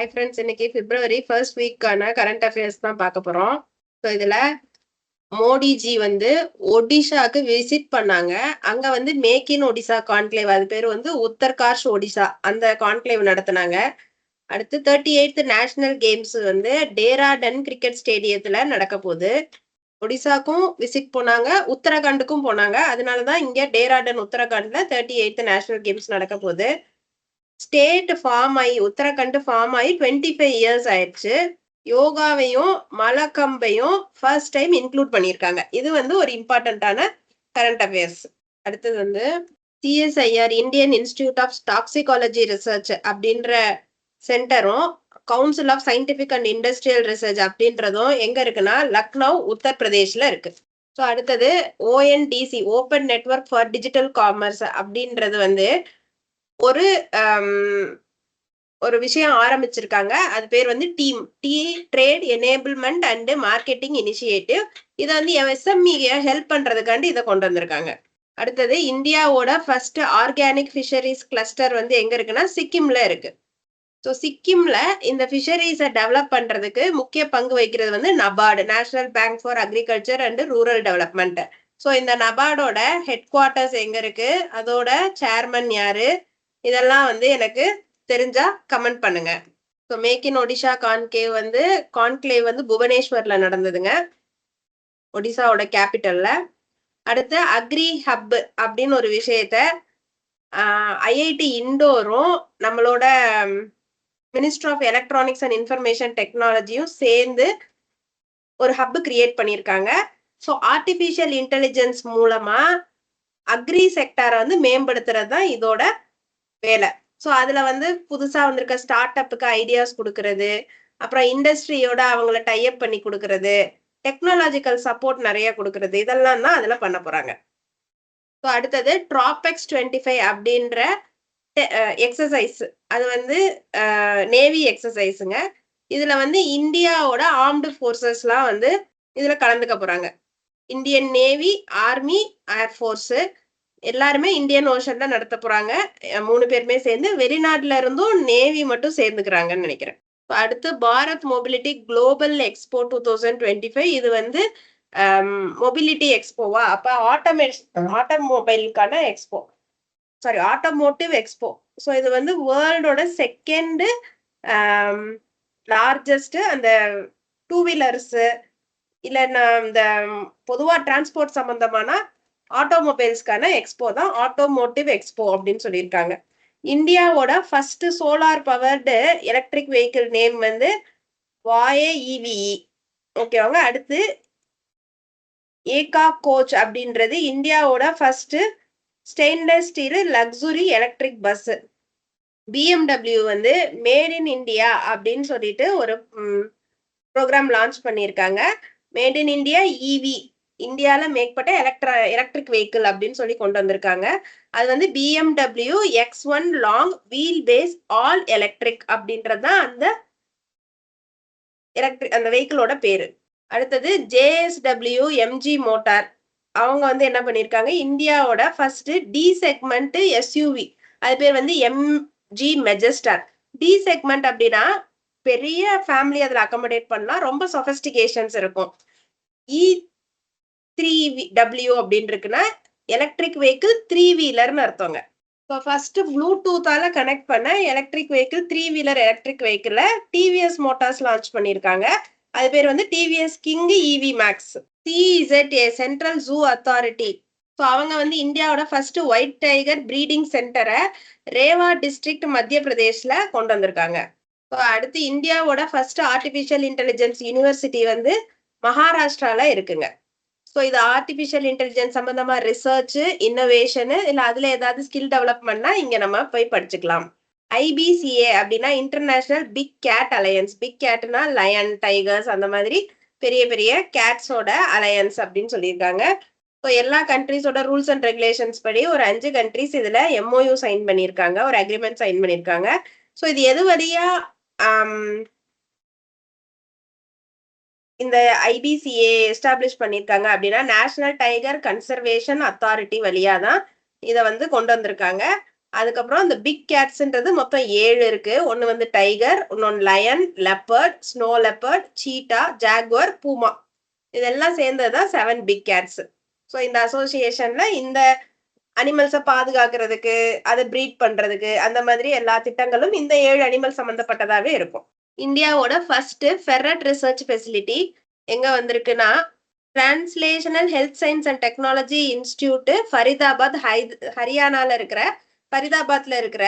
Hi friends, இன்னைக்கு பிப்ரவரி first வீக்கான current affairs தான் பார்க்க போறோம். ஸோ இதுல மோடிஜி வந்து ஒடிஷாக்கு விசிட் பண்ணாங்க. அங்க வந்து மேக் இன் ஒடிசா கான்க்ளேவ், அது பேர் வந்து உத்தர்காஷ் ஒடிசா, அந்த கான்க்ளேவ் நடத்தினாங்க. அடுத்து 38th நேஷனல் கேம்ஸ் வந்து டேராடன் கிரிக்கெட் ஸ்டேடியத்துல நடக்க போகுது. ஒடிசாக்கும் விசிட் போனாங்க, உத்தரகாண்டுக்கும் போனாங்க. அதனாலதான் இங்க டேராடன் உத்தரகாண்ட்ல 38th நேஷனல் கேம்ஸ் நடக்க போகுது. ஸ்டேட் ஃபார்ம் ஆகி உத்தரகண்ட் ஃபார்ம் ஆகி 25 இயர்ஸ் ஆயிடுச்சு. யோகாவையும் மலக்கம்பையும் ஃபர்ஸ்ட் டைம் இன்க்ளூட் பண்ணியிருக்காங்க. இது வந்து ஒரு இம்பார்ட்டன்டான கரண்ட் அஃபேர்ஸ். அடுத்தது வந்து CSIR Indian Institute of Toxicology Research அப்படின்ற சென்டரும் Council of Scientific and Industrial Research அப்படின்றதும் எங்க இருக்குன்னா லக்னோ உத்தரப்பிரதேஷ்ல இருக்கு. ஸோ அடுத்தது ONDC open network for digital commerce அப்படின்றது வந்து ஒரு ஒரு விஷயம் ஆரம்பிச்சிருக்காங்க. அது பேர் வந்து trade enablement and marketing initiative. இதை வந்து எஸ்எம்இ ஹெல்ப் பண்றதுக்காண்டி இதை கொண்டு வந்திருக்காங்க. அடுத்தது இந்தியாவோட ஃபர்ஸ்ட் ஆர்கானிக் ஃபிஷரிஸ் கிளஸ்டர் வந்து எங்க இருக்குன்னா சிக்கிம்ல இருக்கு. ஸோ சிக்கிம்ல இந்த ஃபிஷரிஸை டெவலப் பண்றதுக்கு முக்கிய பங்கு வகிக்கிறது வந்து NABARD, national bank for agriculture and rural development. So இந்த நபார்டோட ஹெட் குவார்ட்டர்ஸ் எங்க இருக்கு, அதோட சேர்மன் யாரு, இதெல்லாம் வந்து எனக்கு தெரிஞ்சா கமெண்ட் பண்ணுங்க. So make in Odisha conclave வந்து புவனேஸ்வர்ல நடந்ததுங்க, ஒடிசாவோட கேபிட்டல்ல. அடுத்து அக்ரி ஹப் அப்படின்னு ஒரு விஷயத்த ஐஐடி இண்டோரும் நம்மளோட ministry of electronics and information டெக்னாலஜியும் சேர்ந்து ஒரு ஹப் கிரியேட் பண்ணியிருக்காங்க. ஸோ ஆர்டிஃபிஷியல் இன்டெலிஜென்ஸ் மூலமா அக்ரி செக்டாரை வந்து மேம்படுத்துறது தான் இதோட வேலை. ஸோ அதுல வந்து புதுசா வந்திருக்க ஸ்டார்ட் அப்புக்கு ஐடியாஸ் கொடுக்கறது, அப்புறம் இண்டஸ்ட்ரியோட அவங்கள டைப் பண்ணி கொடுக்கறது, டெக்னாலஜிக்கல் சப்போர்ட் நிறைய கொடுக்கறது, இதெல்லாம் தான் அதுல பண்ண போறாங்க. ஸோ அடுத்தது ட்ராபெக்ஸ் 25 அப்படின்ற எக்ஸசைஸ், அது வந்து நேவி எக்ஸசைஸுங்க. இதுல வந்து இந்தியாவோட ஆர்ம்டு ஃபோர்ஸஸ்லாம் வந்து இதுல கலந்துக்க போறாங்க. இந்தியன் நேவி, ஆர்மி, ஏர்ஃபோர்ஸ் எல்லாருமே இந்தியன் ஓஷன்ல நடத்த போறாங்க. 3 பேருமே சேர்ந்து. வெளிநாட்டுல இருந்தும் நேவி மட்டும் சேர்ந்துக்கிறாங்கன்னு நினைக்கிறேன். அடுத்து பாரத் மொபிலிட்டி குளோபல் எக்ஸ்போ 2025. இது வந்து மொபிலிட்டி எக்ஸ்போவா, அப்ப ஆட்டோமொபைலுக்கான expo, sorry automotive expo. So இது வந்து வேர்ல்டோட செகண்ட் லார்ஜஸ்ட் அந்த டூ வீலர்ஸ் இல்லைன்னா இந்த பொதுவா டிரான்ஸ்போர்ட் சம்பந்தமான ஆட்டோமொபைல்ஸ்க்கான எக்ஸ்போ தான் ஆட்டோமோட்டிவ் எக்ஸ்போ அப்படின்னு சொல்லியிருக்காங்க. இந்தியாவோட first solar powered electric vehicle name வந்து வாயே இவிஇ. ஓகேவாங்க. அடுத்து ஏகா கோச் அப்படின்றது இந்தியாவோட ஃபர்ஸ்ட் stainless steel luxury electric bus. BMW வந்து மேட் இன் இந்தியா அப்படின்னு சொல்லிட்டு ஒரு ப்ரோக்ராம் லான்ச் பண்ணியிருக்காங்க. மேட் இன் இந்தியா இவி, இந்தியால மேற்பட்ட எலக்ட்ரிக் வெஹிக்கிள் அப்படின்னு சொல்லி கொண்டு வந்திருக்காங்க. அது வந்து BMW X1 long wheel base all electric அப்படின்றது தான் அந்த வெஹிக்கிளோட பேரு. அடுத்தது JSW MG மோட்டார், அவங்க வந்து என்ன பண்ணிருக்காங்க, இந்தியாவோட ஃபர்ஸ்ட் டி செக்மெண்ட் எஸ்யூவி, அது பேர் வந்து MG மெஜஸ்டர். டி செக்மெண்ட் அப்படின்னா பெரிய ஃபேமிலி அதுல அக்கமடேட் பண்ணலாம், ரொம்ப சொபிஸ்டிகேஷன்ஸ் இருக்கும். E3W அப்படின்னு இருக்குன்னா எலக்ட்ரிக் வெஹிக்கிள் 3 வீலர்னு அர்த்தங்க. ஸோ ஃபர்ஸ்ட் ப்ளூடூத்தால கனெக்ட் பண்ண எலக்ட்ரிக் வெஹிக்கிள் 3 வீலர் எலக்ட்ரிக் வெஹிக்கிள டிவிஎஸ் மோட்டார்ஸ் லான்ச் பண்ணியிருக்காங்க. அது பேர் வந்து TVS King EV Max. CZA Central Zoo Authority, so அவங்க வந்து இந்தியாவோட ஃபர்ஸ்ட் ஒயிட் டைகர் ப்ரீடிங் சென்டரை ரேவா டிஸ்ட்ரிக்ட் மத்திய பிரதேஷ்ல கொண்டு வந்திருக்காங்க. ஸோ அடுத்து இந்தியாவோட ஃபர்ஸ்ட் ஆர்டிஃபிஷியல் இன்டெலிஜென்ஸ் யூனிவர்சிட்டி வந்து மகாராஷ்டிரால இருக்குங்க. ஸோ இது ஆர்டிஃபிஷியல் இன்டெலிஜென்ஸ் சம்பந்தமா ரிசர்ச், இன்னோவேஷனு, இல்லை அதுல ஏதாவது ஸ்கில் டெவலப்மெண்ட்னா இங்க நம்ம போய் படிச்சுக்கலாம். IBCA அப்படின்னா International Big Cat Alliance. Big கேட்னா லயன், டைகர்ஸ், அந்த மாதிரி பெரிய பெரிய கேட்ஸோட அலையன்ஸ் அப்படின்னு சொல்லியிருக்காங்க. ஸோ எல்லா கண்ட்ரிஸோட ரூல்ஸ் அண்ட் ரெகுலேஷன்ஸ் படி ஒரு 5 கண்ட்ரிஸ் இதுல MOU சைன் பண்ணியிருக்காங்க, ஒரு அக்ரிமெண்ட் சைன் பண்ணியிருக்காங்க. ஸோ இது எது வழியா இந்த IBCA எஸ்டாப்ளிஷ் பண்ணியிருக்காங்க அப்படின்னா நேஷனல் டைகர் கன்சர்வேஷன் அத்தாரிட்டி வழியா தான் இதை வந்து கொண்டு வந்திருக்காங்க. அதுக்கப்புறம் இந்த பிக் கேட்ஸ்ன்றது மொத்தம் 7 இருக்கு. ஒன்னு வந்து டைகர், இன்னொன்னு லயன், லெப்பர்ட், ஸ்னோ லெப்பர்ட், சீட்டா, ஜாகுவர், பூமா. இதெல்லாம் சேர்ந்ததுதான் 7 பிக் கேட்ஸ். ஸோ இந்த அசோசியேஷன்ல இந்த அனிமல்ஸ பாதுகாக்கிறதுக்கு, அதை பிரீட் பண்றதுக்கு, அந்த மாதிரி எல்லா திட்டங்களும் இந்த 7 அனிமல் சம்பந்தப்பட்டதாவே இருக்கும். இந்தியாவோட ஃபர்ஸ்ட் ஃபெர்ரட் ரிசர்ச் ஃபெசிலிட்டி எங்க வந்திருக்குன்னா, Translational Health Science and Technology Institute Faridabad ஹரியானால இருக்கிற ஃபரிதாபாத்ல இருக்கிற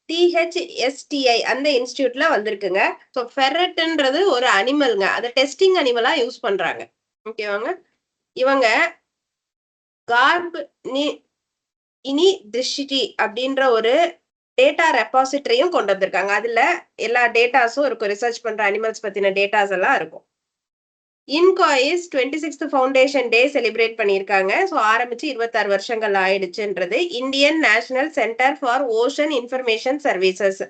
THSTI அந்த இன்ஸ்டிடியூட்ல வந்திருக்குங்க. ஸோ ஃபெர்ரட்ன்றது ஒரு அனிமல்ங்க. அதை டெஸ்டிங் அனிமலா யூஸ் பண்றாங்க. ஓகேவாங்க. இவங்க கார்ப் இனி திருஷ்டி அப்படின்ற ஒரு டேட்டா ரெபாசிட்டரியும் கொண்டு வந்திருக்காங்க. அதுல எல்லா டேட்டாஸும் இருக்கும். ரிசர்ச் பண்ற அனிமல்ஸ் பத்தின டேட்டாஸ் எல்லாம் இருக்கும். INCOIS 26th foundation day celebrate பண்ணியிருக்காங்க. ஸோ ஆரம்பிச்சு 26 வருஷங்கள் ஆயிடுச்சுன்றது Indian National Centre for Ocean Information Services.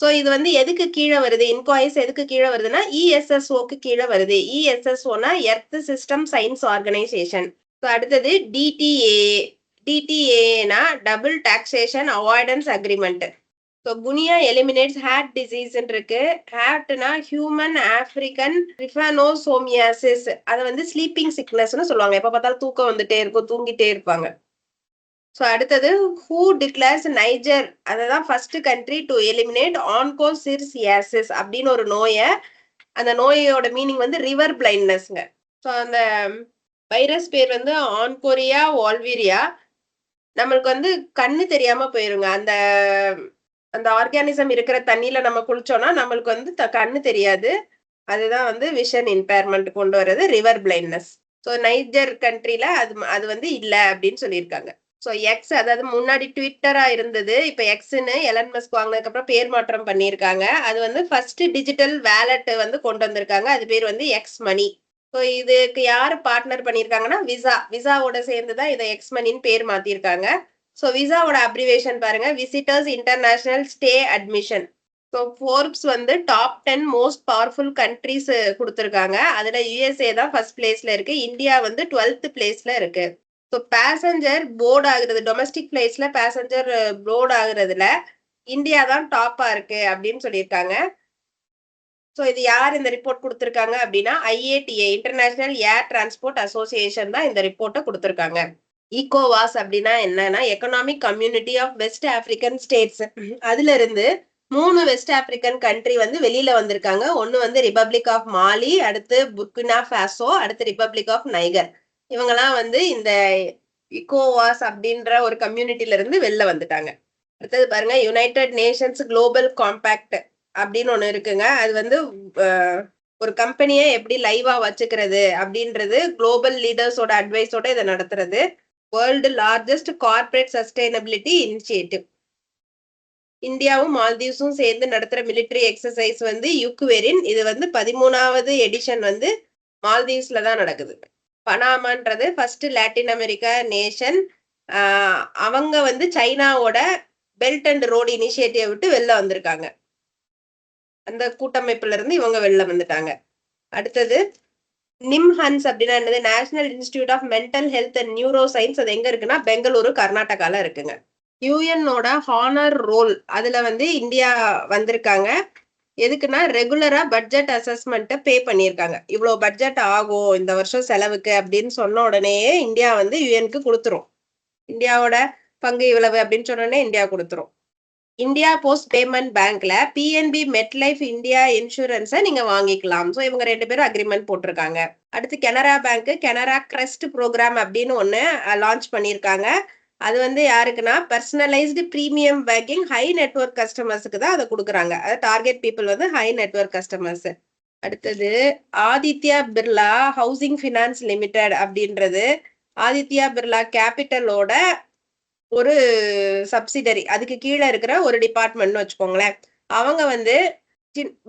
So இது வந்து எதுக்கு கீழே வருது? இன்காய்ஸ் எதுக்கு கீழே வருதுன்னா ESSOக்கு கீழே வருது. ESSOனா Earth System Science Organisation. So அடுத்தது DTAனா double taxation avoidance agreement. So Guinea eliminates HAT disease இருக்கு. ஹார்ட்னா ஹியூமன் ஆப்பிரிக்கன் ட்ரிபானோசோமியாசிஸ். அதை வந்து ஸ்லீப்பிங் சிக்னஸ்னு சொல்லுவாங்க. எப்ப பார்த்தாலும் தூக்கம் வந்துட்டே இருக்கும், தூங்கிட்டே இருப்பாங்க. ஸோ அடுத்தது ஹூ டிக்ளேர்ஸ் நைஜர், அதுதான் ஃபர்ஸ்ட் கண்ட்ரி டு எலிமினேட் ஆன்கோசிர்சியாசிஸ் அப்படின்னு ஒரு நோயை. அந்த நோயோட மீனிங் வந்து ரிவர் பிளைண்ட்னஸ்ங்க. ஸோ அந்த வைரஸ் பேர் வந்து ஆன்கோரியா வால்வீரியா. நம்மளுக்கு வந்து கண்ணு தெரியாம போயிருங்க. அந்த அந்த ஆர்கானிசம் இருக்கிற தண்ணியில நம்ம குளிச்சோம்னா நம்மளுக்கு வந்து கண்ணு தெரியாது. அதுதான் வந்து விஷன் இம்பேர்மெண்ட் கொண்டு வர்றது ரிவர் பிளைண்ட்னஸ். ஸோ நைஜர் கண்ட்ரில அது வந்து இல்ல அப்படின்னு சொல்லியிருக்காங்க. ஸோ எக்ஸ், அதாவது முன்னாடி ட்விட்டரா இருந்தது, இப்ப எக்ஸ்ன்னு எலன் மஸ்க் வாங்கினதுக்கு அப்புறம் பேர் மாற்றம் பண்ணியிருக்காங்க. அது வந்து ஃபர்ஸ்ட் டிஜிட்டல் வேலட் வந்து கொண்டு வந்திருக்காங்க. அது பேர் வந்து எக்ஸ் மணி. ஸோ இதுக்கு யாரு பார்ட்னர் பண்ணியிருக்காங்கன்னா விசாவோட சேர்ந்துதான் இதை எக்ஸ் மணின்னு பேர் மாத்திருக்காங்க. ஸோ விசாவோட அப்ரிவேஷன் பாருங்க, visitors international stay admission. So Forbes வந்து டாப் 10 மோஸ்ட் பவர்ஃபுல் கண்ட்ரிஸ் கொடுத்துருக்காங்க. அதுல USA தான் ஃபர்ஸ்ட் பிளேஸ்ல இருக்கு. இந்தியா வந்து 12th பிளேஸ்ல இருக்கு. ஸோ பேசஞ்சர் போர்டு ஆகுறது, டொமஸ்டிக் பிளேஸ்ல பேசஞ்சர் போர்டு ஆகுறதுல இந்தியா தான் டாப்பா இருக்கு அப்படின்னு சொல்லியிருக்காங்க. ஸோ இது யார் இந்த ரிப்போர்ட் கொடுத்துருக்காங்க அப்படின்னா IATA International Air Transport Association தான் இந்த ரிப்போர்ட்டை கொடுத்துருக்காங்க. ஈகோவாஸ் அப்படின்னா என்னன்னா Economic Community of West African States. அதுல இருந்து 3 வெஸ்ட் ஆப்பிரிக்கன் கண்ட்ரி வந்து வெளியில வந்திருக்காங்க. ஒன்னு வந்து ரிபப்ளிக் ஆஃப் மாலி, அடுத்து புர்கினா ஃபாசோ, அடுத்து ரிபப்ளிக் ஆஃப் நைகர். இவங்கெல்லாம் வந்து இந்த இகோவாஸ் அப்படின்ற ஒரு கம்யூனிட்டில இருந்து வெளில வந்துட்டாங்க. அடுத்தது பாருங்க, யுனைடெட் நேஷன்ஸ் குளோபல் காம்பாக்ட் அப்படின்னு ஒண்ணு இருக்குங்க. அது வந்து ஒரு கம்பெனியை எப்படி லைவா வச்சுக்கிறது அப்படின்றது குளோபல் லீடர்ஸோட அட்வைஸோட இதை நடத்துறது. World largest corporate sustainability initiative. இந்தியாவும் மால்தீவ்ஸும் சேர்ந்து நடத்துற மிலிட்டரி எக்ஸசைஸ் வந்து யுக்வேரின். இது வந்து 13வது எடிஷன் வந்து மால்தீவ்ஸ்ல தான் நடக்குது. பனாமான்றது ஃபர்ஸ்ட் லாட்டின் அமெரிக்கா நேஷன். அவங்க வந்து சைனாவோட பெல்ட் அண்ட் ரோடு இனிஷியேட்டிவ் விட்டு வெளில வந்திருக்காங்க. அந்த கூட்டமைப்புல இருந்து இவங்க வெளில வந்துட்டாங்க. அடுத்தது நிம்ஹன்ஸ் அப்படின்னா என்னது? National Institute of Mental Health and Neuro Science. அது எங்க இருக்குன்னா பெங்களூரு, கர்நாடகால இருக்குங்க. யூஎன்னோட ஹானர் ரோல், அதுல வந்து இந்தியா வந்திருக்காங்க. எதுக்குன்னா ரெகுலரா பட்ஜெட் அசஸ்மெண்ட் பே பண்ணியிருக்காங்க. இவ்வளவு பட்ஜெட் ஆகும் இந்த வருஷம் செலவுக்கு அப்படின்னு சொன்ன உடனேயே இந்தியா வந்து யுஎனுக்கு கொடுத்துரும். இந்தியாவோட பங்கு இவ்வளவு அப்படின்னு சொன்ன உடனே இந்தியா கொடுத்துரும். இந்தியா போஸ்ட் பேமெண்ட் பேங்க்ல PNB மெட்லைஃப் இந்தியா இன்சூரன்ஸை நீங்க வாங்கிக்கலாம். ஸோ இவங்க 2 பேரும் அக்ரிமெண்ட் போட்டிருக்காங்க. அடுத்து Canara bank Canara crest program அப்படின்னு ஒண்ணு லான்ச் பண்ணியிருக்காங்க. அது வந்து யாருக்குன்னா personalised premium banking high network கஸ்டமர்ஸுக்கு தான் அதை கொடுக்குறாங்க. அது டார்கெட் பீப்புள் வந்து ஹை நெட்வொர்க் கஸ்டமர்ஸ். அடுத்தது Aditya Birla housing finance limited அப்படின்றது ஆதித்யா பிர்லா கேபிட்டலோட ஒரு சப்சிடரி. அதுக்கு கீழே இருக்கிற ஒரு டிபார்ட்மெண்ட்னு வச்சுக்கோங்களேன். அவங்க வந்து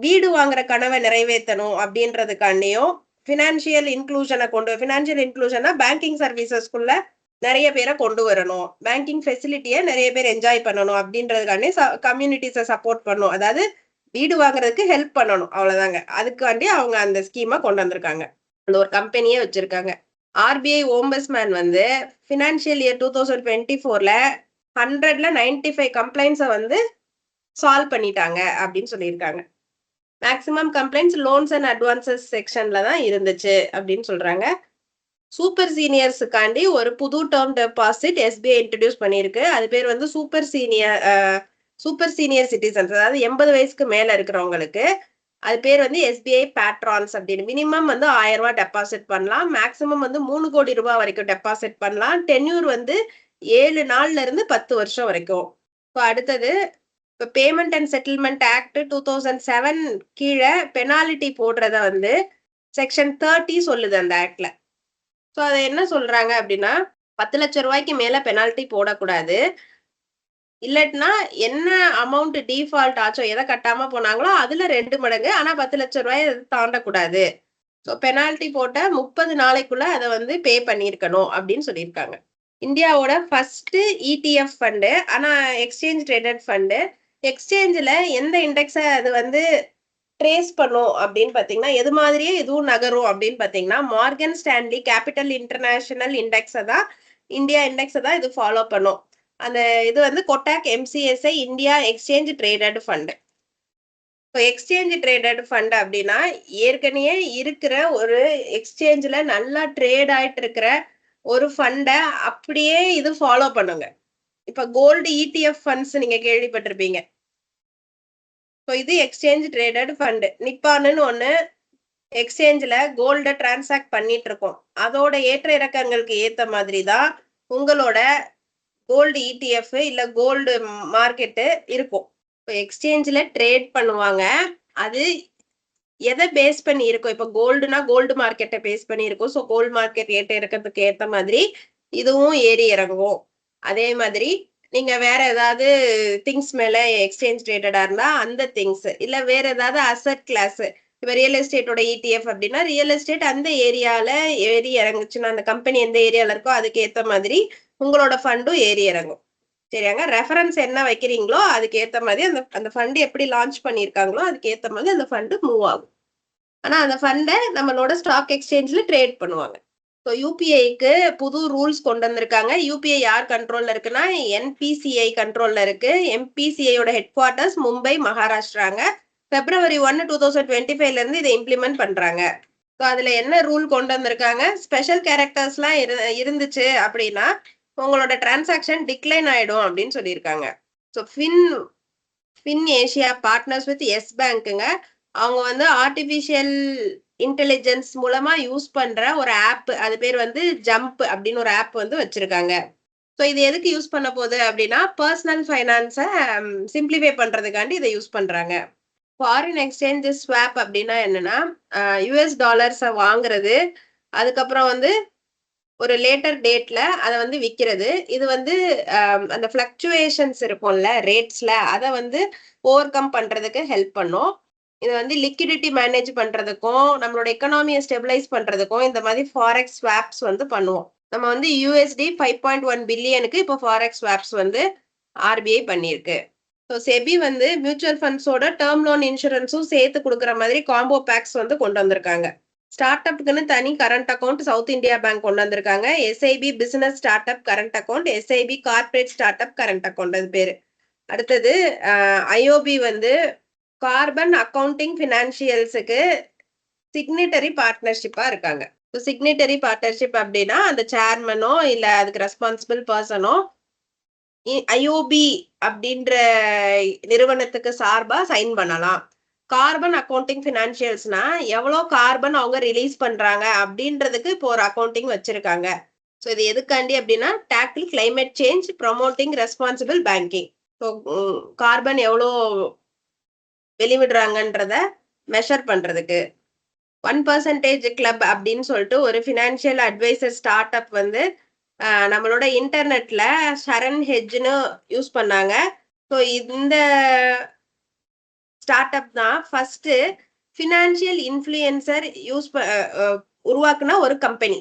வீடு வாங்குற கனவை நிறைவேற்றணும் அப்படின்றதுக்காண்டியும் ஃபினான்ஷியல் இன்க்ளூஷனா பேங்கிங் சர்வீசஸ்குள்ள நிறைய பேரை கொண்டு வரணும், பேங்கிங் ஃபெசிலிட்டியை நிறைய பேர் என்ஜாய் பண்ணணும் அப்படின்றதுக்காண்டி கம்யூனிட்டிஸை சப்போர்ட் பண்ணணும். அதாவது வீடு வாங்குறதுக்கு ஹெல்ப் பண்ணணும், அவ்வளவுதாங்க. அதுக்காண்டி அவங்க அந்த ஸ்கீமை கொண்டு வந்திருக்காங்க. அந்த ஒரு கம்பெனியே வச்சிருக்காங்க. RBI ஓம்பஸ்மேன் வந்து ஃபினான்ஷியல் இயர் 2024ல 100ல 95 கம்ப்ளைண்ட்ஸை வந்து சால்வ் பண்ணிட்டாங்க அப்படின்னு சொல்லியிருக்காங்க. Maximum complaints loans and advances செக்ஷன்ல தான் இருந்துச்சு அப்படின்னு சொல்றாங்க. சூப்பர் சீனியர்ஸுக்காண்டி ஒரு புது டேர்ம் டெபாசிட் எஸ்பிஐ இன்ட்ரடியூஸ் பண்ணியிருக்கு. அது பேர் வந்து சூப்பர் சீனியர் சிட்டிசன்ஸ், அதாவது 80 வயசுக்கு மேல இருக்கிறவங்களுக்கு. அது பேர் வந்து எஸ்பிஐ பேட்ரான்ஸ் அப்படின்னு. மினிமம் வந்து 1000 ரூபாய் டெபாசிட் பண்ணலாம். மேக்ஸிமம் வந்து 3 கோடி ரூபாய் வரைக்கும் டெபாசிட் பண்ணலாம். டென்யூர் வந்து 7 நாள்ல இருந்து 10 வருஷம் வரைக்கும். இப்போ அடுத்தது, இப்போ பேமெண்ட் அண்ட் செட்டில்மெண்ட் ஆக்ட் 2007 கீழே பெனாலிட்டி போடுறத வந்து செக்ஷன் 30 சொல்லுது அந்த ஆக்ட்ல. ஸோ அதை என்ன சொல்றாங்க அப்படின்னா, 10 லட்சம் ரூபாய்க்கு மேல பெனால்ட்டி போடக்கூடாது. இல்லட்னா என்ன அமௌண்ட் டிஃபால்ட் ஆச்சோ, எதை கட்டாம போனாங்களோ அதுல 2 மடங்கு. ஆனா 10 லட்சம் ரூபாய் தாண்டக்கூடாது. ஸோ பெனால்ட்டி போட்ட 30 நாளைக்குள்ள அதை வந்து பே பண்ணியிருக்கணும் அப்படின்னு சொல்லியிருக்காங்க. இந்தியாவோட ஃபர்ஸ்ட் ETF ஃபண்டு, ஆனா எக்ஸ்சேஞ்ச் ட்ரேடட் ஃபண்டு. எக்ஸ்சேஞ்சில் எந்த இண்டெக்ஸை அது வந்து ட்ரேஸ் பண்ணும் அப்படின்னு பார்த்தீங்கன்னா, எது மாதிரியே இதுவும் நகரும் அப்படின்னு பார்த்தீங்கன்னா, மார்கன் ஸ்டான்லி கேபிட்டல் இன்டர்நேஷனல் இண்டெக்ஸை தான், இந்தியா இண்டெக்ஸை தான் இது ஃபாலோ பண்ணும். அந்த இது வந்து Kotak MCSI India exchange traded fund. இப்போ எக்ஸ்சேஞ்ச் ட்ரேடட் ஃபண்ட் அப்படின்னா, ஏற்கனவே இருக்கிற ஒரு எக்ஸ்சேஞ்சில் நல்லா ட்ரேட் ஆயிட்டு இருக்கிற ஒரு ஃபண்டை அப்படியே இது ஃபாலோ பண்ணுங்க. இப்ப கோல்டு ETF ஃபண்ட்ஸ் நீங்க கேள்விப்பட்டிருப்பீங்க. இப்போ இது எக்ஸ்சேஞ்ச் ட்ரேடட் ஃபண்ட். நிப்பான்னு ஒண்ணு எக்ஸ்சேஞ்சில் கோல்டை டிரான்சாக்ட் பண்ணிட்டு இருக்கோம். அதோட ஏற்ற இறக்கங்களுக்கு ஏத்த மாதிரி தான் உங்களோட கோல்டு ETF இல்ல கோல்டு மார்க்கெட்டு இருக்கும். இப்போ எக்ஸ்சேஞ்சில் ட்ரேட் பண்ணுவாங்க. அது எதை பேஸ் பண்ணி இருக்கும்? இப்போ கோல்டுனா கோல்டு மார்க்கெட்டை பேஸ் பண்ணி இருக்கும். ஸோ கோல்டு மார்க்கெட் ஏற்ற இறக்கத்துக்கு ஏத்த மாதிரி இதுவும் ஏறி இறங்கும். அதே மாதிரி நீங்க வேற ஏதாவது திங்ஸ் மேல எக்ஸ்சேஞ்ச் ட்ரேடடா இருந்தா அந்த திங்ஸ், இல்ல வேற ஏதாவது அசட் கிளாஸ், இப்ப ரியல் எஸ்டேட்டோட ETF அப்படின்னா ரியல் எஸ்டேட் அந்த ஏரியால ஏறி இறங்குச்சுன்னா, அந்த கம்பெனி எந்த ஏரியால இருக்கோ அதுக்கு ஏத்த மாதிரி உங்களோட ஃபண்டும் ஏறி இறங்கும். சரியாங்க? ரெஃபரன்ஸ் என்ன வைக்கிறீங்களோ அதுக்கு ஏத்த மாதிரி அந்த ஃபண்ட் எப்படி லான்ச் பண்ணியிருக்காங்களோ அதுக்கு ஏத்த மாதிரி அந்த ஃபண்டு மூவ் ஆகும். ஆனா அந்த ஃபண்டை நம்மளோட ஸ்டாக் எக்ஸ்சேஞ்சில் ட்ரேட் பண்ணுவாங்க. ஸோ யூபிஐக்கு புது ரூல்ஸ் கொண்டு வந்திருக்காங்க. யூபிஐ யார் கண்ட்ரோல்ல இருக்குன்னா NPCI கண்ட்ரோல்ல இருக்கு. MPCIயோட ஹெட் குவார்ட்டர்ஸ் மும்பை, மகாராஷ்டிராங்க. February 1, 2025ல இருந்து இதை இம்ப்ளிமெண்ட் பண்றாங்க. ஸோ அதுல என்ன ரூல் கொண்டு வந்திருக்காங்க? ஸ்பெஷல் கேரக்டர்ஸ்லாம் இருந்துச்சு அப்படின்னா உங்களோட டிரான்சாக்ஷன் டிக்ளைன் ஆயிடும் அப்படின்னு சொல்லியிருக்காங்க. So Fin Asia partners with Yes பேங்க்குங்க. அவங்க வந்து ஆர்டிஃபிஷியல் இன்டெலிஜென்ஸ் மூலமா யூஸ் பண்ற ஒரு ஆப், அது பேர் வந்து ஜம்ப் அப்படின்னு ஒரு ஆப் வந்து வச்சிருக்காங்க. ஸோ இது எதுக்கு யூஸ் பண்ண போகுது அப்படின்னா, பர்சனல் ஃபைனான்ஸை சிம்பிளிஃபை பண்றதுக்காண்டி இதை யூஸ் பண்றாங்க. ஃபாரின் எக்ஸ்சேஞ்ச் ஸ்வாப் அப்படின்னா என்னன்னா, US டாலர்ஸை வாங்குறது, அதுக்கப்புறம் வந்து ஒரு லேட்டர் டேட்ல அதை வந்து விற்கிறது. இது வந்து அந்த ஃபிளக்சுவேஷன்ஸ் இருக்கும்ல ரேட்ஸ்ல, அதை வந்து ஓவர் கம் பண்றதுக்கு ஹெல்ப் பண்ணும். இது வந்து லிக்விடிட்டி மேனேஜ் பண்றதுக்கும் நம்மளோட எக்கனாமியை ஸ்டெபிலைஸ் பண்றதுக்கும் இந்த மாதிரி ஃபாரெக்ஸ் ஸ்வாப்ஸ் வந்து பண்ணுவோம். நம்ம வந்து USD 5.1 பில்லியனுக்கு இப்போ ஃபாரெக்ஸ் ஸ்வாப்ஸ் வந்து RBI பண்ணியிருக்கு. ஸோ செபி வந்து மியூச்சுவல் ஃபண்ட்ஸோட டேர்ம் லோன் இன்சூரன்ஸும் சேர்த்து கொடுக்குற மாதிரி காம்போ பேக்ஸ் வந்து கொண்டு வந்திருக்காங்க. ஸ்டார்ட் அப்புக்குன்னு தனி current account south India bank கொண்டு வந்திருக்காங்க. SIB business start up current account, SIB corporate start up current account அது பேரு. அடுத்தது IOB வந்து கார்பன் அக்கவுண்டிங் ஃபினான்ஷியல்ஸுக்கு சிக்னிட்டரி பார்ட்னர்ஷிப்பா இருக்காங்க. சிக்னிட்டரி பார்ட்னர்ஷிப் அப்படின்னா அந்த சேர்மனோ இல்ல அதுக்கு ரெஸ்பான்சிபிள் பர்சனோ IOB அப்படின்ற நிறுவனத்துக்கு சார்பா சைன் பண்ணலாம். கார்பன் அக்கவுண்டிங் ஃபினான்ஷியல்ஸ்னா எவ்வளோ கார்பன் அவங்க ரிலீஸ் பண்றாங்க அப்படின்றதுக்கு இப்போ ஒரு அக்கவுண்டிங் வச்சிருக்காங்க. ஸோ இது எதுக்காண்டி அப்படின்னா tackle climate change, promoting responsible banking. So carbon எவ்வளோ வெளிவிடுறாங்கன்றத மெஷர் பண்றதுக்கு. 1% கிளப் அப்படின்னு சொல்லிட்டு ஒரு ஃபினான்ஷியல் அட்வைசர் ஸ்டார்ட் அப் வந்து நம்மளோட இன்டர்நெட்ல ஷரண் ஹெட்ஜ்னு யூஸ் பண்ணாங்க. ஸோ இந்த ஸ்டார்ட் அப் தான் ஃபர்ஸ்ட் ஃபினான்ஷியல் இன்ஃப்ளூயன்சர் உருவாக்குன ஒரு கம்பெனி.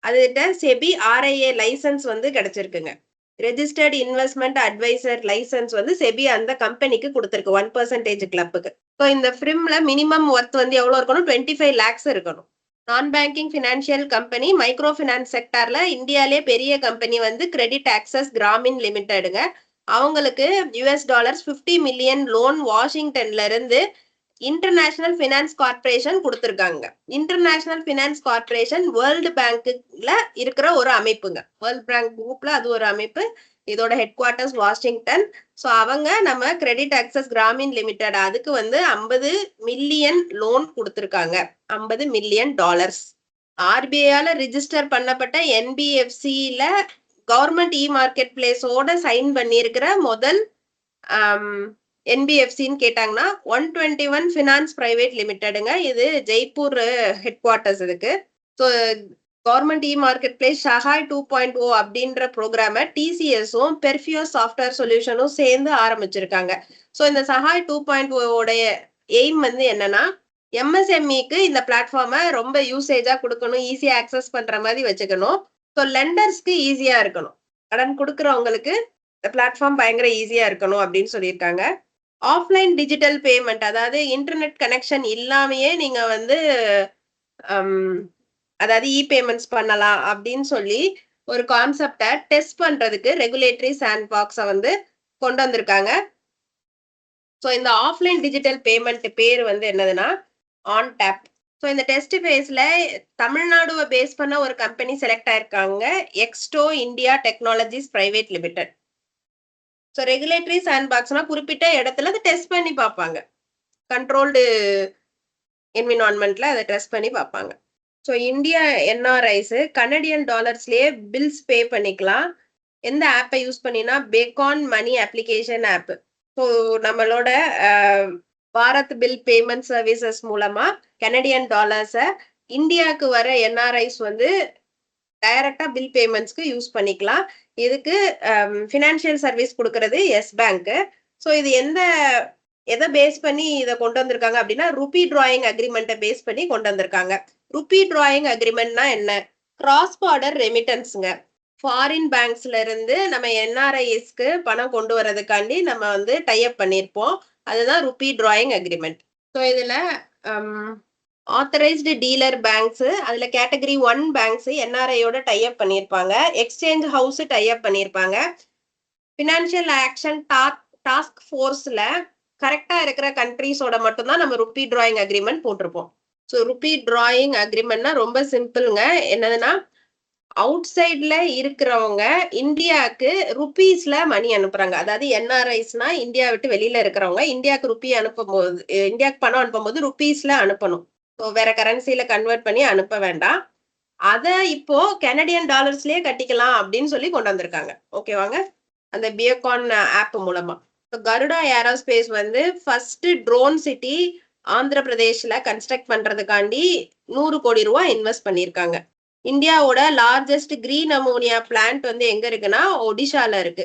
அதுகிட்ட செபி RIA லைசன்ஸ் வந்து கிடைச்சிருக்குங்க. ரெஜிஸ்டர்ட் இன்வெஸ்ட்மெண்ட் அட்வைசர் லைசன்ஸ் வந்து செபி அந்த கம்பெனிக்கு கொடுத்துருக்கு 1% கிளப்புக்கு. ஸோ இந்த ஃபிரிம்ல மினிமம் ஒர்த் வந்து எவ்வளோ இருக்கணும்? 25 lakhs இருக்கணும். Non banking financial company micro finance செக்டார்ல இந்தியாலே பெரிய கம்பெனி வந்து கிரெடிட் ஆக்சஸ் கிராமின் லிமிடெடுங்க. அவங்களுக்கு $50 மில்லியன் லோன் வாஷிங்டன்ல இருந்து இன்டர்நேஷனல் ஃபினான்ஸ் கார்பரேஷன் கொடுத்திருக்காங்க. இன்டர்நேஷனல் ஃபினான்ஸ் கார்பரேஷன் வேர்ல்டு பேங்க்ல இருக்கிற ஒரு அமைப்புங்க. வேர்ல்ட் பேங்க் குரூப்ல அது ஒரு அமைப்பு. இதோட ஹெட் குவார்ட்டர்ஸ் வாஷிங்டன். ஸோ அவங்க நம்ம கிரெடிட் ஆக்சஸ் கிராமின் லிமிடெட் அதுக்கு வந்து 50 மில்லியன் லோன் கொடுத்திருக்காங்க. $50 மில்லியன். ஆர்பிஐயால ரிஜிஸ்டர் பண்ணப்பட்ட என்பிஎஃப்சில கவர்மெண்ட் மார்க்கெட் பிளேஸோட சைன் பண்ணியிருக்கிற முதல் என்பிஎஃப்சின்னு கேட்டாங்கன்னா 121 ஃபினான்ஸ் பிரைவேட் லிமிடெடுங்க. இது ஜெய்ப்பூர் ஹெட் குவார்ட்டர்ஸ் இதுக்கு. ஸோ கவர்மெண்ட் மார்க்கெட் பிளேஸ் ஷஹாய் 2.0 அப்படின்ற ப்ரோக்ராம டிசிஎஸும் பெர்ஃபியோ சாஃப்ட்வேர் சொல்யூஷனும் சேர்ந்து ஆரம்பிச்சிருக்காங்க. ஸோ இந்த சஹாய் 2.0 உடைய எய்ம் வந்து என்னன்னா எம்எஸ்எம்இக்கு இந்த பிளாட்ஃபார்மை ரொம்ப யூசேஜா கொடுக்கணும், ஈஸியா ஆக்சஸ் பண்ற மாதிரி வச்சுக்கணும். ஸோ லெண்டர்ஸ்க்கு ஈஸியா இருக்கணும், கடன் கொடுக்குறவங்களுக்கு இந்த பிளாட்ஃபார்ம் பயங்கர ஈஸியா இருக்கணும் அப்படின்னு சொல்லியிருக்காங்க. ஆஃப்லைன் டிஜிட்டல் பேமெண்ட், அதாவது இன்டர்நெட் கனெக்ஷன் இல்லாமையே நீங்க வந்து அதாவது பேமெண்ட்ஸ் பண்ணலாம் அப்படின்னு சொல்லி ஒரு கான்செப்டை டெஸ்ட் பண்றதுக்கு ரெகுலேட்டரி சாண்ட் பாக்ஸை வந்து கொண்டு வந்திருக்காங்க. ஸோ இந்த ஆஃப்லைன் டிஜிட்டல் பேமெண்ட் பேர் வந்து என்னதுன்னா ஆன் டேப். ஸோ இந்த டெஸ்ட் ஃபேஸ்ல தமிழ்நாடுவை பேஸ் பண்ண ஒரு கம்பெனி செலக்ட் ஆயிருக்காங்க, எக்ஸ்டோ India technologies private limited. So regulatory சாண்ட் பாக்ஸ்னா குறிப்பிட்ட இடத்துல அதை டெஸ்ட் பண்ணி பார்ப்பாங்க, கண்ட்ரோல்டு என்விரான்மெண்ட்ல அதை டெஸ்ட் பண்ணி பார்ப்பாங்க. ஸோ இந்தியா என்ஆர்ஐஸ் கனடியன் டாலர்ஸ்லயே பில்ஸ் பே பண்ணிக்கலாம். எந்த ஆப்பை யூஸ் பண்ணினா Beacon money application app. So நம்மளோட பாரத் பில் பேமெண்ட் சர்வீசஸ் மூலமா கனடியன் டாலர்ஸை இந்தியாவுக்கு வர என்ஆர்ஐஸ் வந்து டைரக்டா பில் பேமெண்ட்ஸ்க்கு யூஸ் பண்ணிக்கலாம். இதுக்கு ஃபினான்ஷியல் சர்வீஸ் கொடுக்கறது எஸ் பேங்க். ஸோ இது எதை பேஸ் பண்ணி இதை கொண்டு வந்திருக்காங்க அப்படின்னா ருபி டிராயிங் அக்ரிமெண்ட்டை பேஸ் பண்ணி கொண்டு வந்திருக்காங்க. ருபி டிராயிங் அக்ரிமெண்ட்னா என்ன? கிராஸ் பார்டர் ரெமிட்டன்ஸுங்க. ஃபாரின் பேங்க்ஸ்ல இருந்து நம்ம என்ஆர்ஐஸ்க்கு பணம் கொண்டு வரதுக்காண்டி நம்ம வந்து டைப் பண்ணியிருப்போம், அதுதான் ருபி டிராயிங் அக்ரிமெண்ட். ஸோ இதுல ஆத்தரைஸ்டு டீலர் பேங்க்ஸ், அதுல கேட்டகரி 1 பேங்க்ஸ் என்ஆர்ஐயோட டைப் பண்ணியிருப்பாங்க. எக்ஸ்சேஞ்ச் ஹவுஸ் டைப் பண்ணியிருப்பாங்க. ஃபினான்ஷியல் ஆக்ஷன் டாஸ்க் ஃபோர்ஸ்ல கரெக்டா இருக்கிற கண்ட்ரிஸோட மட்டும்தான் நம்ம ருபி டிராயிங் அக்ரிமெண்ட் போட்டிருப்போம். ஸோ ருபி டிராயிங் அக்ரிமெண்ட்னா ரொம்ப சிம்பிள்ங்க. என்னதுன்னா அவுட் சைட்ல இருக்கிறவங்க இந்தியாவுக்கு ருபீஸ்ல மணி அனுப்புறாங்க. அதாவது என்ஆர்ஐஸ்னா இந்தியா விட்டு வெளியில இருக்கிறவங்க இந்தியாவுக்கு ருபி அனுப்பும்போது, இந்தியாவுக்கு பணம் அனுப்பும்போது ருபீஸ்ல அனுப்பணும். ஸோ வேற கரன்சில கன்வெர்ட் பண்ணி அனுப்ப வேண்டாம். அதை இப்போ கனடியன் டாலர்ஸ்லயே கட்டிக்கலாம் அப்படின்னு சொல்லி கொண்டு வந்திருக்காங்க. ஓகேவாங்க, அந்த பியோகான் ஆப் மூலமா. கருடா ஏரோஸ்பேஸ் வந்து ஃபர்ஸ்ட் ட்ரோன் சிட்டி ஆந்திர பிரதேஷ்ல கன்ஸ்ட்ரக்ட் பண்றதுக்காண்டி 100 கோடி ரூபாய் இன்வெஸ்ட் பண்ணியிருக்காங்க. இந்தியாவோட லார்ஜஸ்ட் கிரீன் அமோனியா பிளான்ட் வந்து எங்க இருக்குன்னா ஒடிஷால இருக்கு.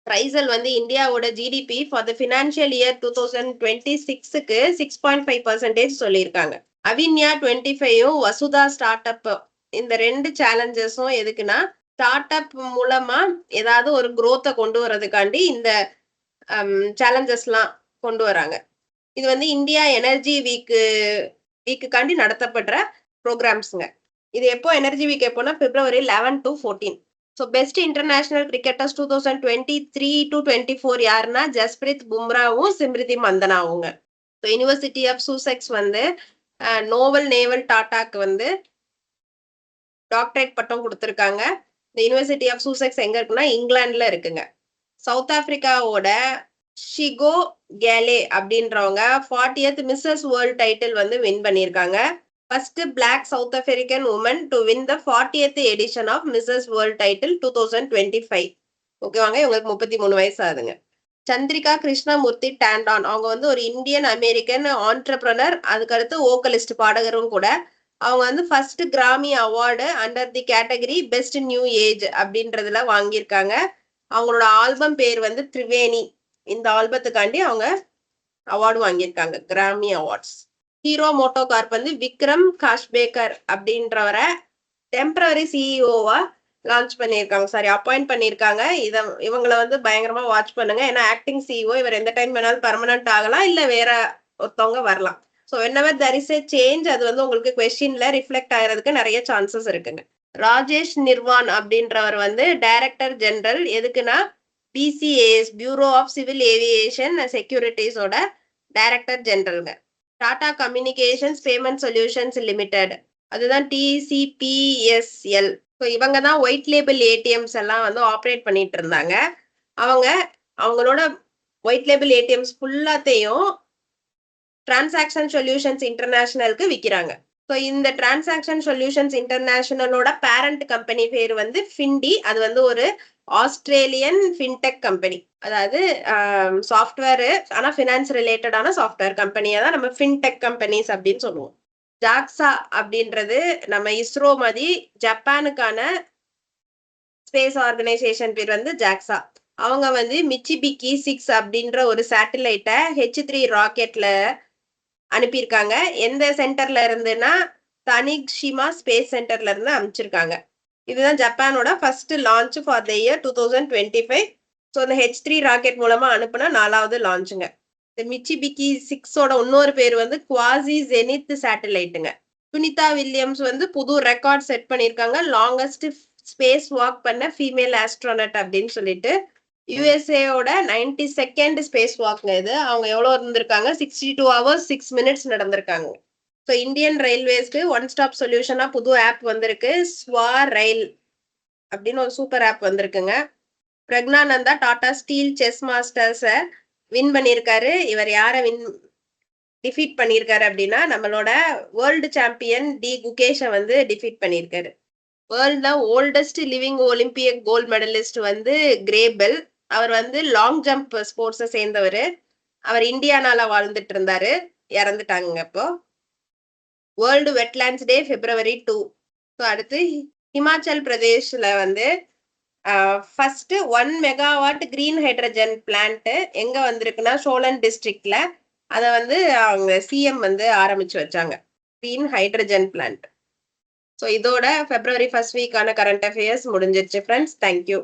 ரைசல் வந்து இந்தியாவோட GDP for the financial year 2026க்கு 6.5% சொல்லியிருக்காங்க. அவின்யா 25ம் வசுதா ஸ்டார்ட் அப், இந்த 2 சேலஞ்சஸும் எதுக்குன்னா ஸ்டார்ட் அப் மூலமா ஏதாவது ஒரு குரோத்தை கொண்டு வர்றதுக்காண்டி இந்த சேலஞ்சஸ்லாம் கொண்டு வராங்க. இது வந்து இந்தியா எனர்ஜி வீக்குக்காண்டி நடத்தப்படுற ப்ரோக்ராம்ஸுங்க. இது எப்போ எனர்ஜி வீக் எப்போனா February 11 to 14. So best international cricketers 2023 to 24 யாருன்னா ஜஸ்பிரித் பும்ராவும் சிம்ரிதி மந்தனாவுங்க. ஸோ யூனிவர்சிட்டி ஆஃப் சூசெக்ஸ் வந்து நோவல் நேவல் டாட்டாக்கு வந்து டாக்டரேட் பட்டம் கொடுத்துருக்காங்க. இந்த யூனிவர்சிட்டி ஆஃப் சூசெக்ஸ் எங்க இருக்குன்னா இங்கிலாந்துல இருக்குங்க. சவுத் ஆப்பிரிக்காவோட ஷிகோ கேலே அப்படின்றவங்க 40th மிஸ்ஸஸ் வேர்ல்ட் டைட்டில் வந்து வின் பண்ணியிருக்காங்க. First black South African woman to win the 40th edition of Mrs World title 2025. ஓகேவாங்க, இவங்களுக்கு 33 வயசு ஆகுதுங்க. சந்திரிகா கிருஷ்ணமூர்த்தி டாண்டான், அவங்க வந்து ஒரு இந்தியன் அமெரிக்கன் ஆண்டர்பிரனர், அதுக்கடுத்து வோக்கலிஸ்ட் பாடகரும் கூட. அவங்க வந்து first Grammy award under the category best new age அப்படின்றதுல வாங்கியிருக்காங்க. அவங்களோட ஆல்பம் பேர் வந்து திரிவேணி. இந்த ஆல்பத்துக்காண்டி அவங்க அவார்டு வாங்கியிருக்காங்க, கிராமி அவார்ட்ஸ். ஹீரோ மோட்டோ கார்ப் வந்து விக்ரம் காஷ்பேக்கர் அப்படின்றவரை டெம்பரரி சிஇஓவா லான்ச் பண்ணியிருக்காங்க, சாரி அப்பாயிண்ட் பண்ணியிருக்காங்க. இவங்களை வந்து பயங்கரமா வாட்ச் பண்ணுங்க, ஏன்னா ஆக்டிங் சிஇஓ, இவர் எந்த டைம் வேணாலும் பர்மனன்ட் ஆகலாம், இல்ல வேற ஒருத்தவங்க வரலாம். So whenever there is a change அது வந்து உங்களுக்கு கொஸ்டின்ல ரிஃப்ளெக்ட் ஆகிறதுக்கு நிறைய சான்சஸ் இருக்குங்க. ராஜேஷ் நிர்வான் அப்படின்றவர் வந்து டைரக்டர் ஜெனரல் எதுக்குன்னா BCAS Bureau of Civil Aviation செக்யூரிட்டிஸோட டைரக்டர் ஜெனரல்ங்க. Tata communications payment solutions limited அதுதான் TCPSL. ஸோ இவங்க தான் ஒயிட் லேபிள் ஏடிஎம்ஸ் எல்லாம் வந்து ஆப்ரேட் பண்ணிட்டு இருந்தாங்க. அவங்களோட ஒயிட் லேபிள் ஏடிஎம்ஸ் ஃபுல்லாத்தையும் டிரான்சாக்ஷன் சொல்யூஷன்ஸ் இன்டர்நேஷனலுக்கு விற்கிறாங்க. ஸோ இந்த டிரான்சாக்ஷன் சொல்யூஷன்ஸ் இன்டர்நேஷனலோட பேரண்ட் கம்பெனி பேர் வந்து ஃபிண்டி. அது வந்து ஒரு ஆஸ்திரேலியன் ஃபின்டெக் கம்பெனி. அதாவது சாஃப்ட்வேர் ஆனால் ஃபினான்ஸ் ரிலேட்டடான சாஃப்ட்வேர் கம்பெனியை தான் நம்ம ஃபின்டெக் கம்பெனிஸ் அப்படின்னு சொல்லுவோம். ஜாக்ஸா அப்படின்றது நம்ம இஸ்ரோ மாதிரி ஜப்பானுக்கான ஸ்பேஸ் ஆர்கனைசேஷன் பேர் வந்து ஜாக்ஸா. அவங்க வந்து மிச்சிபிக்கி 6 அப்படின்ற ஒரு சேட்டலைட்டை H3 ராக்கெட்ல அனுப்பியிருக்காங்க. எந்த சென்டர்ல இருந்துன்னா தனிஷிமா ஸ்பேஸ் சென்டர்ல இருந்து அனுப்பிச்சிருக்காங்க. இதுதான் ஜப்பானோட first launch for the year 2025. So இந்த H3 ராக்கெட் மூலமா அனுப்புனா 4வது லான்ச்சுங்க. இந்த மிச்சிபிக்கி 6ஓட இன்னொரு பேர் வந்து குவாசி ஜெனித் சேட்டலைட்டுங்க. சுனிதா வில்லியம்ஸ் வந்து புது ரெக்கார்ட் செட் பண்ணியிருக்காங்க. லாங்கஸ்ட் ஸ்பேஸ் வாக் பண்ண ஃபீமேல் ஆஸ்ட்ரோனட் அப்படின்னு சொல்லிட்டு. யுஎஸ்ஏயோட 92nd ஸ்பேஸ் வாக்ங்க இது. அவங்க எவ்வளோ இருந்திருக்காங்க? 62 hours 6 minutes நடந்திருக்காங்க. ஸோ இந்தியன் ரயில்வேஸ்க்கு ஒன் ஸ்டாப் சொல்யூஷனா புது ஆப் வந்திருக்கு. ஸ்வா ரயில் அப்படின்னு ஒரு சூப்பர் ஆப் வந்திருக்குங்க. பிரக்னானந்தா டாடா ஸ்டீல் செஸ் மாஸ்டர்ஸை வின் பண்ணியிருக்காரு. இவர் யாரை டிஃபீட் பண்ணியிருக்காரு அப்படின்னா நம்மளோட வேர்ல்டு சாம்பியன் டி குகேஷை வந்து டிஃபீட் பண்ணியிருக்காரு. வேர்ல்ட்ல ஓல்டஸ்ட் லிவிங் ஒலிம்பியக் கோல்ட் மெடலிஸ்ட் வந்து கிரேபெல். அவர் வந்து லாங் ஜம்ப் ஸ்போர்ட்ஸை சேர்ந்தவர். அவர் இந்தியானால வாழ்ந்துட்டு இருந்தாரு, இறந்துட்டாங்க இப்போ. வேர்ல்டு வெட்லேண்ட்ஸ் டே February 2. ஸோ அடுத்து ஹிமாச்சல் பிரதேஷ்ல வந்து first 1 megawatt green hydrogen plant எங்க வந்திருக்குன்னா சோலன் டிஸ்ட்ரிக்ட்ல. அதை வந்து அவங்க சிஎம் வந்து ஆரம்பிச்சு வச்சாங்க, கிரீன் ஹைட்ரஜன் பிளான்ட். ஸோ இதோட February 1st வீக்கான கரண்ட் அஃபேர்ஸ் முடிஞ்சிருச்சு ஃப்ரெண்ட்ஸ். தேங்க்யூ.